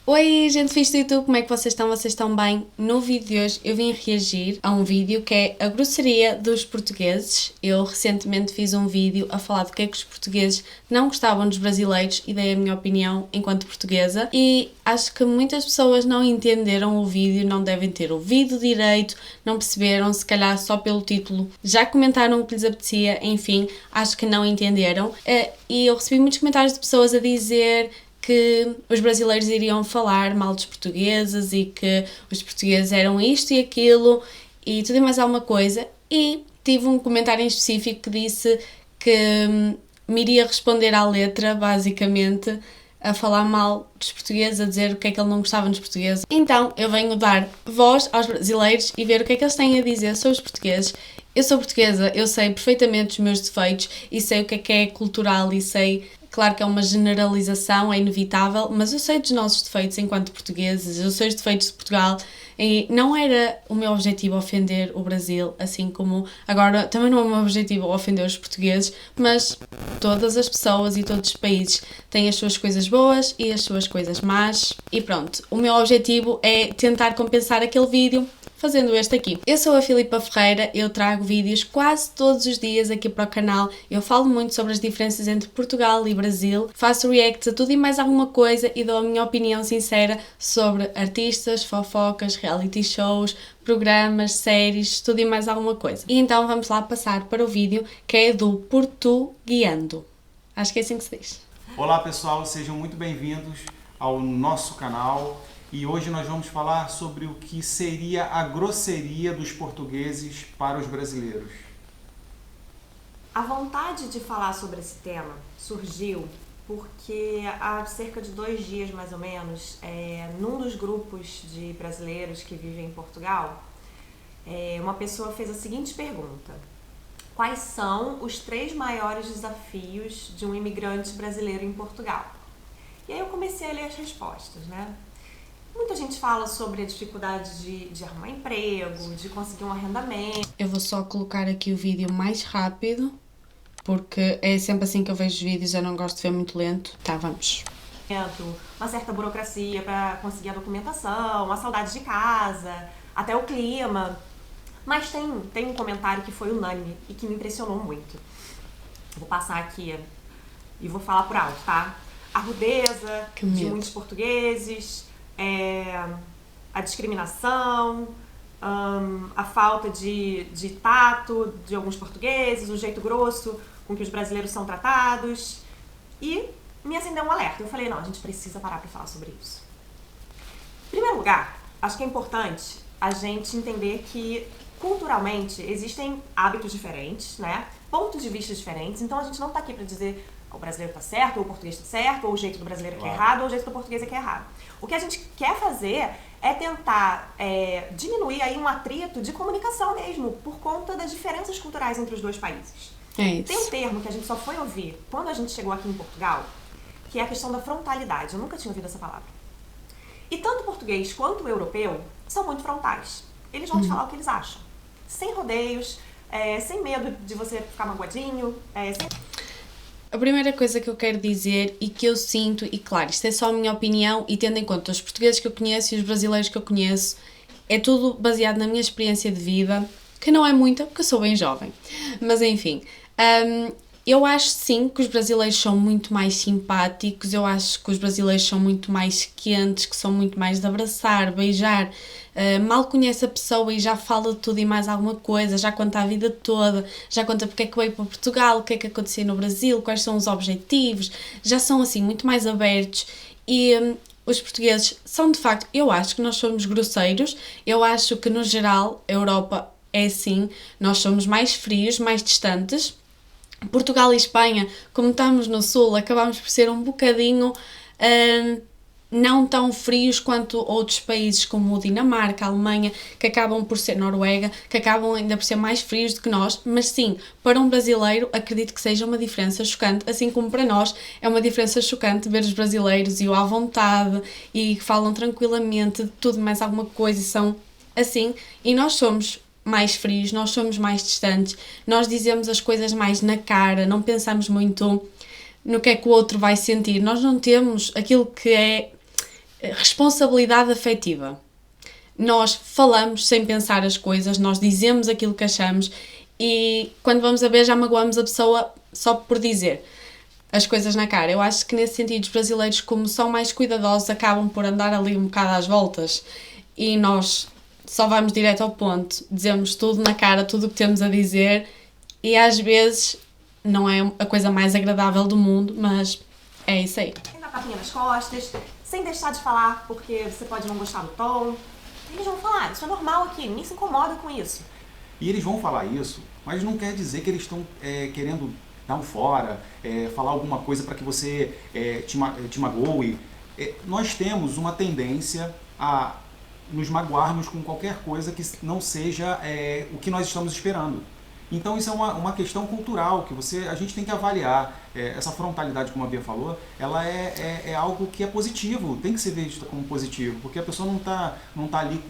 Oi, gente fixe do YouTube, como é que vocês estão? Vocês estão bem? No vídeo de hoje eu vim reagir a um vídeo que é a grosseria dos portugueses. Eu recentemente fiz um vídeo a falar do que é que os portugueses não gostavam dos brasileiros e dei a minha opinião enquanto portuguesa e acho que muitas pessoas não entenderam o vídeo, não devem ter ouvido direito, não perceberam, se calhar só pelo título já comentaram o que lhes apetecia, enfim, acho que não entenderam. E eu recebi muitos comentários de pessoas a dizer que os brasileiros iriam falar mal dos portugueses e que os portugueses eram isto e aquilo e tudo e mais alguma coisa, e tive um comentário em específico que disse que me iria responder à letra, basicamente, a falar mal dos portugueses, a dizer o que é que ele não gostava dos portugueses. Então eu venho dar voz aos brasileiros e ver o que é que eles têm a dizer sobre os portugueses. Eu sou portuguesa, eu sei perfeitamente os meus defeitos e sei o que é cultural e sei, claro que é uma generalização, é inevitável, mas eu sei dos nossos defeitos enquanto portugueses, eu sei os defeitos de Portugal e não era o meu objetivo ofender o Brasil, assim como agora também não é o meu objetivo ofender os portugueses, mas todas as pessoas e todos os países têm as suas coisas boas e as suas coisas más e pronto, o meu objetivo é tentar compensar aquele vídeo fazendo este aqui. Eu sou a Filipa Ferreira, eu trago vídeos quase todos os dias aqui para o canal, eu falo muito sobre as diferenças entre Portugal e Brasil, faço reacts a tudo e mais alguma coisa e dou a minha opinião sincera sobre artistas, fofocas, reality shows, programas, séries, tudo e mais alguma coisa. E então vamos lá passar para o vídeo que é do Portuguiando. Acho que é assim que se diz. Olá pessoal, sejam muito bem-vindos ao nosso canal. E hoje nós vamos falar sobre o que seria a grosseria dos portugueses para os brasileiros. A vontade de falar sobre esse tema surgiu porque há cerca de 2 dias, mais ou menos, num dos grupos de brasileiros que vivem em Portugal, uma pessoa fez a seguinte pergunta: quais são os 3 maiores desafios de um imigrante brasileiro em Portugal? E aí eu comecei a ler as respostas, né? Muita gente fala sobre a dificuldade de arrumar emprego, de conseguir um arrendamento. Eu vou só colocar aqui o vídeo mais rápido, porque é sempre assim que eu vejo os vídeos, eu não gosto de ver muito lento. Tá, vamos. Uma certa burocracia para conseguir a documentação, a saudade de casa, até o clima. Mas tem um comentário que foi unânime e que me impressionou muito. Vou passar aqui e vou falar por alto, tá? A rudeza de muitos portugueses, a discriminação, a falta de tato de alguns portugueses, o jeito grosso com que os brasileiros são tratados, e me acendeu um alerta. Eu falei, não, a gente precisa parar para falar sobre isso. Em primeiro lugar, acho que é importante a gente entender que culturalmente existem hábitos diferentes, né? Pontos de vista diferentes, então a gente não tá aqui para dizer o brasileiro tá certo, ou o português tá certo, ou o jeito do brasileiro é que é errado, ou o jeito do português é que é errado. O que a gente quer fazer é tentar diminuir aí um atrito de comunicação mesmo, por conta das diferenças culturais entre os dois países. É isso. Tem um termo que a gente só foi ouvir quando a gente chegou aqui em Portugal, que é a questão da frontalidade. Eu nunca tinha ouvido essa palavra. E tanto o português quanto o europeu são muito frontais. Eles vão te falar o que eles acham. Sem rodeios, sem medo de você ficar magoadinho, A primeira coisa que eu quero dizer e que eu sinto, e claro, isto é só a minha opinião e tendo em conta os portugueses que eu conheço e os brasileiros que eu conheço, é tudo baseado na minha experiência de vida, que não é muita, porque eu sou bem jovem, mas enfim, eu acho sim que os brasileiros são muito mais simpáticos, eu acho que os brasileiros são muito mais quentes, que são muito mais de abraçar, beijar, mal conhece a pessoa e já fala de tudo e mais alguma coisa, já conta a vida toda, já conta porque é que veio para Portugal, o que é que aconteceu no Brasil, quais são os objetivos, já são assim muito mais abertos e os portugueses são de facto, eu acho que nós somos grosseiros, eu acho que no geral a Europa é assim, nós somos mais frios, mais distantes. Portugal e Espanha, como estamos no sul, acabamos por ser um bocadinho não tão frios quanto outros países como Dinamarca, a Alemanha, que acabam por ser Noruega, que acabam ainda por ser mais frios do que nós, mas sim, para um brasileiro acredito que seja uma diferença chocante, assim como para nós é uma diferença chocante ver os brasileiros e o à vontade e que falam tranquilamente de tudo mais alguma coisa e são assim, e nós somos mais frios, nós somos mais distantes, nós dizemos as coisas mais na cara, não pensamos muito no que é que o outro vai sentir, nós não temos aquilo que é responsabilidade afetiva. Nós falamos sem pensar as coisas, nós dizemos aquilo que achamos e quando vamos a ver já magoamos a pessoa só por dizer as coisas na cara. Eu acho que nesse sentido os brasileiros, como são mais cuidadosos, acabam por andar ali um bocado às voltas e nós só vamos direto ao ponto, dizemos tudo na cara, tudo o que temos a dizer e às vezes não é a coisa mais agradável do mundo, mas é isso aí. Sem dar tapinha nas costas, sem deixar de falar porque você pode não gostar do tom. Eles vão falar, isso é normal aqui, ninguém se incomoda com isso. E eles vão falar isso, mas não quer dizer que eles estão querendo dar um fora, falar alguma coisa para que você te magoe. Nós temos uma tendência a nos magoarmos com qualquer coisa que não seja o que nós estamos esperando. Então isso é uma questão cultural que a gente tem que avaliar. Essa frontalidade, como a Bia falou, ela é algo que é positivo, tem que ser vista como positivo, porque a pessoa não tá ali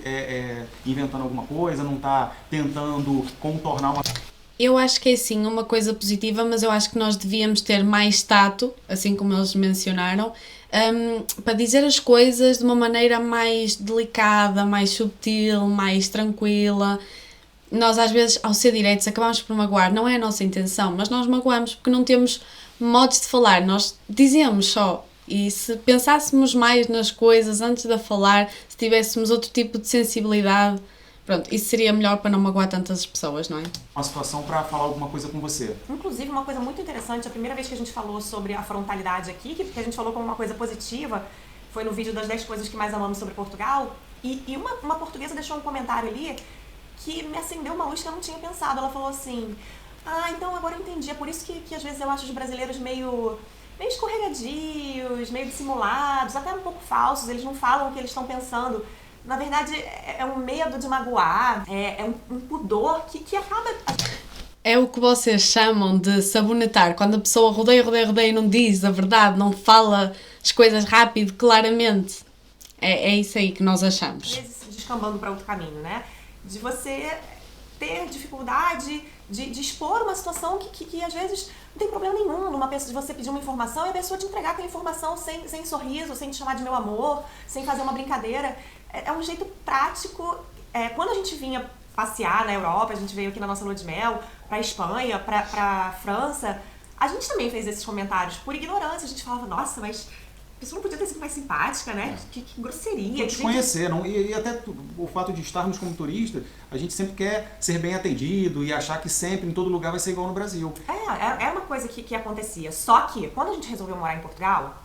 inventando alguma coisa, não está tentando contornar uma... Eu acho que é sim uma coisa positiva, mas eu acho que nós devíamos ter mais tato, assim como eles mencionaram, para dizer as coisas de uma maneira mais delicada, mais subtil, mais tranquila. Nós às vezes, ao ser diretos, acabamos por magoar, não é a nossa intenção, mas nós magoamos porque não temos modos de falar, nós dizemos só. E se pensássemos mais nas coisas antes de falar, se tivéssemos outro tipo de sensibilidade, pronto, isso seria melhor para não magoar tantas pessoas, não é? Uma situação para falar alguma coisa com você. Inclusive, uma coisa muito interessante, a primeira vez que a gente falou sobre a frontalidade aqui, que a gente falou como uma coisa positiva, foi no vídeo das 10 coisas que mais amamos sobre Portugal, e uma portuguesa deixou um comentário ali que me acendeu uma luz que eu não tinha pensado. Ela falou assim, então agora eu entendi, é por isso que às vezes eu acho os brasileiros meio escorregadios, meio dissimulados, até um pouco falsos, eles não falam o que eles estão pensando. Na verdade, é um medo de magoar, é um pudor que acaba... É o que vocês chamam de sabonetar, quando a pessoa rodeia e não diz a verdade, não fala as coisas rápido, claramente. É isso aí que nós achamos. Às vezes descambando para outro caminho, né? De você ter dificuldade de expor uma situação que às vezes não tem problema nenhum numa pessoa, de você pedir uma informação e a pessoa te entregar aquela informação sem sorriso, sem te chamar de meu amor, sem fazer uma brincadeira. É um jeito prático. Quando a gente vinha passear na Europa, a gente veio aqui na nossa lua de mel, pra Espanha, pra França, a gente também fez esses comentários por ignorância. A gente falava, nossa, mas a pessoa não podia ter sido mais simpática, né? Que grosseria. Desconhecer, não? E até o fato de estarmos como turistas, a gente sempre quer ser bem atendido e achar que sempre, em todo lugar, vai ser igual no Brasil. É uma coisa que acontecia. Só que, quando a gente resolveu morar em Portugal,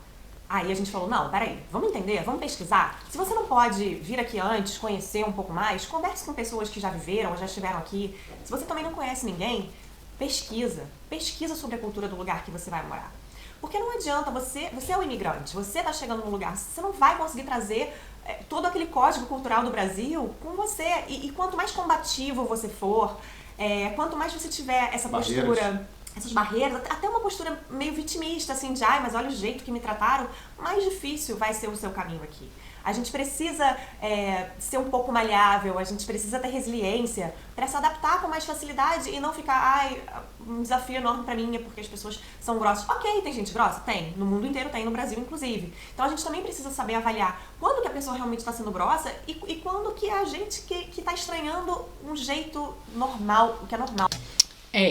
aí a gente falou, não, peraí, vamos entender, vamos pesquisar. Se você não pode vir aqui antes, conhecer um pouco mais, converse com pessoas que já viveram, já estiveram aqui. Se você também não conhece ninguém, pesquisa sobre a cultura do lugar que você vai morar. Porque não adianta, você é um imigrante, você está chegando num lugar, você não vai conseguir trazer todo aquele código cultural do Brasil com você. E quanto mais combativo você for, quanto mais você tiver essa postura, essas barreiras, até uma postura meio vitimista, assim, de mas olha o jeito que me trataram, mais difícil vai ser o seu caminho aqui. A gente precisa ser um pouco maleável, a gente precisa ter resiliência para se adaptar com mais facilidade e não ficar, um desafio enorme para mim é porque as pessoas são grossas. Ok, tem gente grossa? Tem. No mundo inteiro tem, no Brasil inclusive. Então a gente também precisa saber avaliar quando que a pessoa realmente está sendo grossa e quando que é a gente que está estranhando um jeito normal, o que é normal.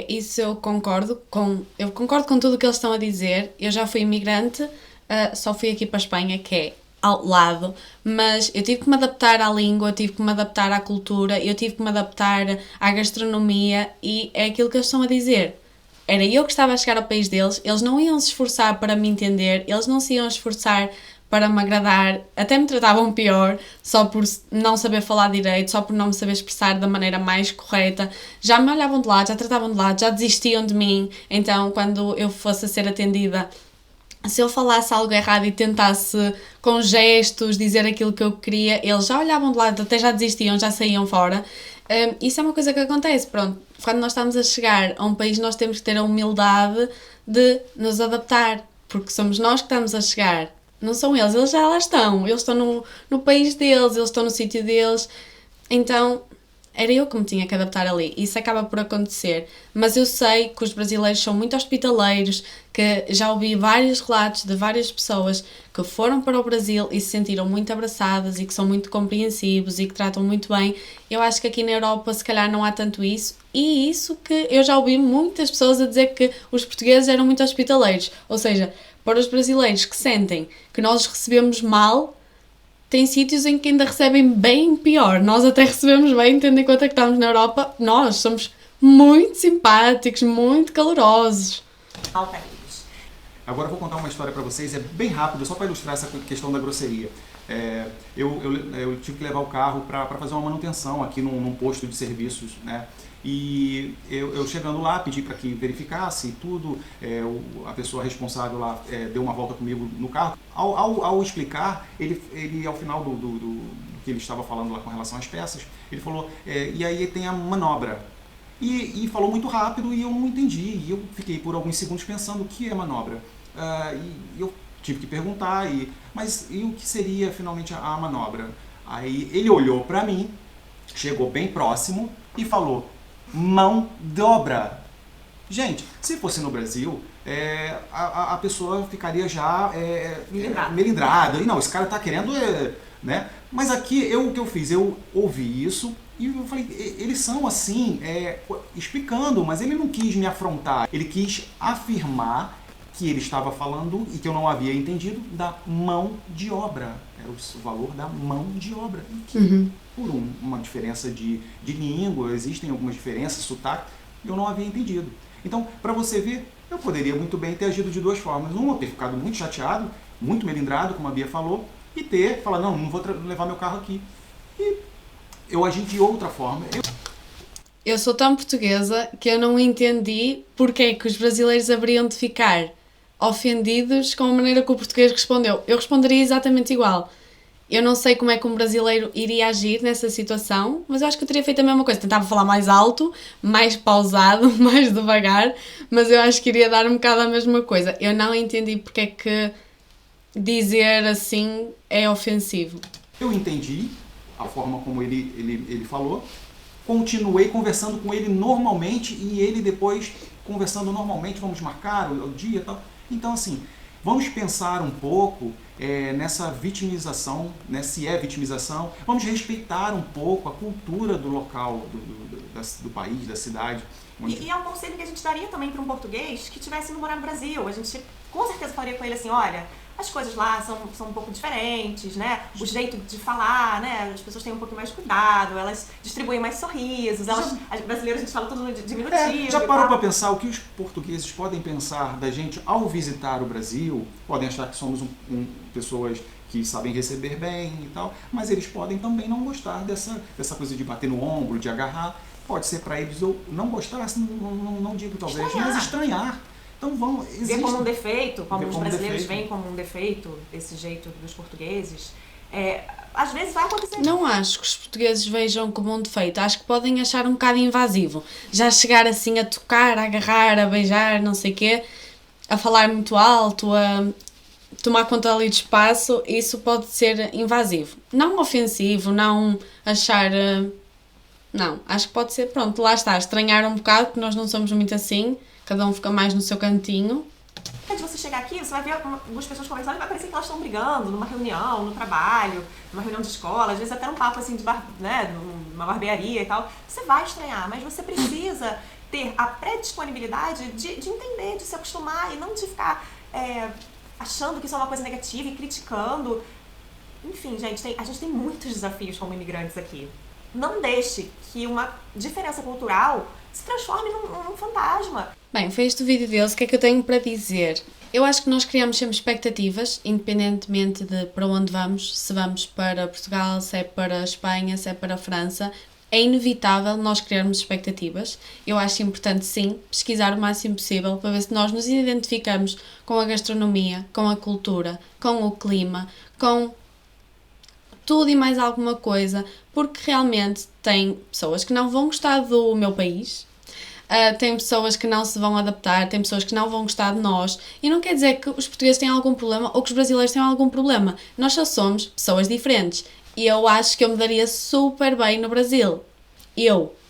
Isso eu concordo com tudo o que eles estão a dizer. Eu já fui imigrante, só fui aqui para a Espanha, que é ao lado, mas eu tive que me adaptar à língua, eu tive que me adaptar à cultura, eu tive que me adaptar à gastronomia e é aquilo que eles estão a dizer. Era eu que estava a chegar ao país deles, eles não iam se esforçar para me entender, eles não se iam esforçar para me agradar, até me tratavam pior, só por não saber falar direito, só por não me saber expressar da maneira mais correta. Já me olhavam de lado, já tratavam de lado, já desistiam de mim. Então, quando eu fosse a ser atendida, se eu falasse algo errado e tentasse com gestos dizer aquilo que eu queria, eles já olhavam de lado, até já desistiam, já saíam fora. Isso é uma coisa que acontece, pronto. Quando nós estamos a chegar a um país, nós temos que ter a humildade de nos adaptar, porque somos nós que estamos a chegar. Não são eles já lá estão. Eles estão no país deles, eles estão no sítio deles. Então, era eu que me tinha que adaptar ali. Isso acaba por acontecer. Mas eu sei que os brasileiros são muito hospitaleiros, que já ouvi vários relatos de várias pessoas que foram para o Brasil e se sentiram muito abraçadas e que são muito compreensivos e que tratam muito bem. Eu acho que aqui na Europa se calhar não há tanto isso. E isso que eu já ouvi muitas pessoas a dizer que os portugueses eram muito hospitaleiros. Ou seja, para os brasileiros que sentem que nós os recebemos mal, tem sítios em que ainda recebem bem pior. Nós até recebemos bem, tendo em conta que estamos na Europa. Nós somos muito simpáticos, muito calorosos. Agora eu vou contar uma história para vocês, é bem rápido, só para ilustrar essa questão da grosseria. Eu tive que levar o carro para fazer uma manutenção aqui num posto de serviços, né? E eu chegando lá, pedi para que verificasse tudo, a pessoa responsável lá deu uma volta comigo no carro. Ao explicar, ele ao final do que ele estava falando lá com relação às peças, ele falou, e aí tem a manobra. E falou muito rápido e eu não entendi, e eu fiquei por alguns segundos pensando o que é manobra. E eu tive que perguntar, mas e o que seria finalmente a manobra? Aí ele olhou para mim, chegou bem próximo e falou, mão de obra. Gente, se fosse no Brasil, a pessoa ficaria já melindrada. E não, esse cara tá querendo, né? Mas aqui, o que eu fiz? Eu ouvi isso e eu falei, eles são assim, explicando, mas ele não quis me afrontar. Ele quis afirmar que ele estava falando e que eu não havia entendido da mão de obra. Era o valor da mão de obra. E que, por uma diferença de língua, existem algumas diferenças, sotaque, eu não havia entendido. Então, para você ver, eu poderia muito bem ter agido de duas formas. Uma, ter ficado muito chateado, muito melindrado, como a Bia falou, e falar, não vou levar meu carro aqui. E eu agi de outra forma. Eu sou tão portuguesa que eu não entendi porque é que os brasileiros haveriam de ficar ofendidos com a maneira que o português respondeu. Eu responderia exatamente igual. Eu não sei como é que um brasileiro iria agir nessa situação, mas eu acho que eu teria feito a mesma coisa. Tentava falar mais alto, mais pausado, mais devagar, mas eu acho que iria dar um bocado a mesma coisa. Eu não entendi porque é que dizer assim é ofensivo. Eu entendi a forma como ele falou, continuei conversando com ele normalmente e ele depois conversando normalmente, vamos marcar o dia e tal. Então, assim, vamos pensar um pouco nessa vitimização, né, se é vitimização. Vamos respeitar um pouco a cultura do local, do país, da cidade. E é um conselho que a gente daria também para um português que tivesse indo morar no Brasil. A gente com certeza falaria com ele assim, olha, as coisas lá são um pouco diferentes, né? O jeito de falar, né? As pessoas têm um pouco mais de cuidado, elas distribuem mais sorrisos, as brasileiras a gente fala tudo no diminutivo. Já parou para pensar o que os portugueses podem pensar da gente ao visitar o Brasil? Podem achar que somos pessoas que sabem receber bem e tal, mas eles podem também não gostar dessa coisa de bater no ombro, de agarrar. Pode ser para eles ou não gostar, não digo talvez, mas estranhar. Então ver como um defeito, como os brasileiros veem como um defeito, esse jeito dos portugueses, às vezes vai acontecer. Não acho que os portugueses vejam como um defeito, acho que podem achar um bocado invasivo. Já chegar assim a tocar, a agarrar, a beijar, não sei o quê, a falar muito alto, a tomar conta ali de espaço, isso pode ser invasivo. Não ofensivo, não achar... Não, acho que pode ser, pronto, lá está, estranhar um bocado, porque nós não somos muito assim. Cada um fica mais no seu cantinho. Antes de você chegar aqui, você vai ver algumas pessoas conversando e vai parecer que elas estão brigando numa reunião, no trabalho, numa reunião de escola, às vezes até num papo assim, numa barbearia e tal. Você vai estranhar, mas você precisa ter a predisponibilidade de entender, de se acostumar e não de ficar achando que isso é uma coisa negativa e criticando. Enfim, gente, a gente tem muitos desafios como imigrantes aqui. Não deixe que uma diferença cultural se transforme num fantasma. Bem, foi este o vídeo deles. O que é que eu tenho para dizer? Eu acho que nós criamos sempre expectativas, independentemente de para onde vamos, se vamos para Portugal, se é para a Espanha, se é para a França. É inevitável nós criarmos expectativas. Eu acho importante, sim, pesquisar o máximo possível para ver se nós nos identificamos com a gastronomia, com a cultura, com o clima, com tudo e mais alguma coisa, porque realmente tem pessoas que não vão gostar do meu país, tem pessoas que não se vão adaptar, tem pessoas que não vão gostar de nós, e não quer dizer que os portugueses têm algum problema ou que os brasileiros têm algum problema. Nós só somos pessoas diferentes, e eu acho que eu me daria super bem no Brasil.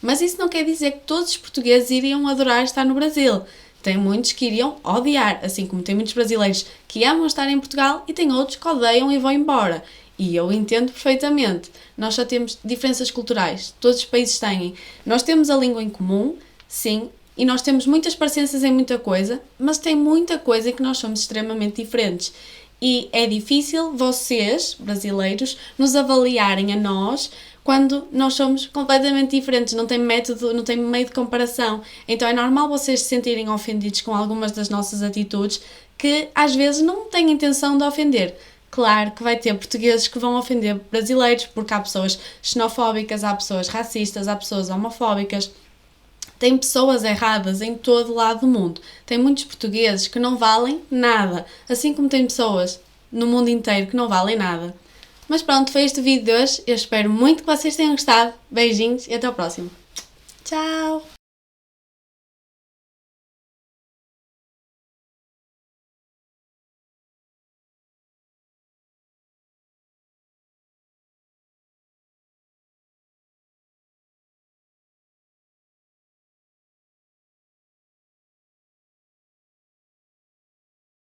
Mas isso não quer dizer que todos os portugueses iriam adorar estar no Brasil. Tem muitos que iriam odiar, assim como tem muitos brasileiros que amam estar em Portugal e tem outros que odeiam e vão embora. E eu entendo perfeitamente. Nós só temos diferenças culturais. Todos os países têm. Nós temos a língua em comum, sim, e nós temos muitas parecenças em muita coisa, mas tem muita coisa em que nós somos extremamente diferentes. E é difícil vocês, brasileiros, nos avaliarem a nós quando nós somos completamente diferentes, não tem método, não tem meio de comparação. Então é normal vocês se sentirem ofendidos com algumas das nossas atitudes que às vezes não têm intenção de ofender. Claro que vai ter portugueses que vão ofender brasileiros, porque há pessoas xenofóbicas, há pessoas racistas, há pessoas homofóbicas. Tem pessoas erradas em todo lado do mundo. Tem muitos portugueses que não valem nada, assim como tem pessoas no mundo inteiro que não valem nada. Mas pronto, foi este o vídeo de hoje. Eu espero muito que vocês tenham gostado. Beijinhos e até ao próximo. Tchau!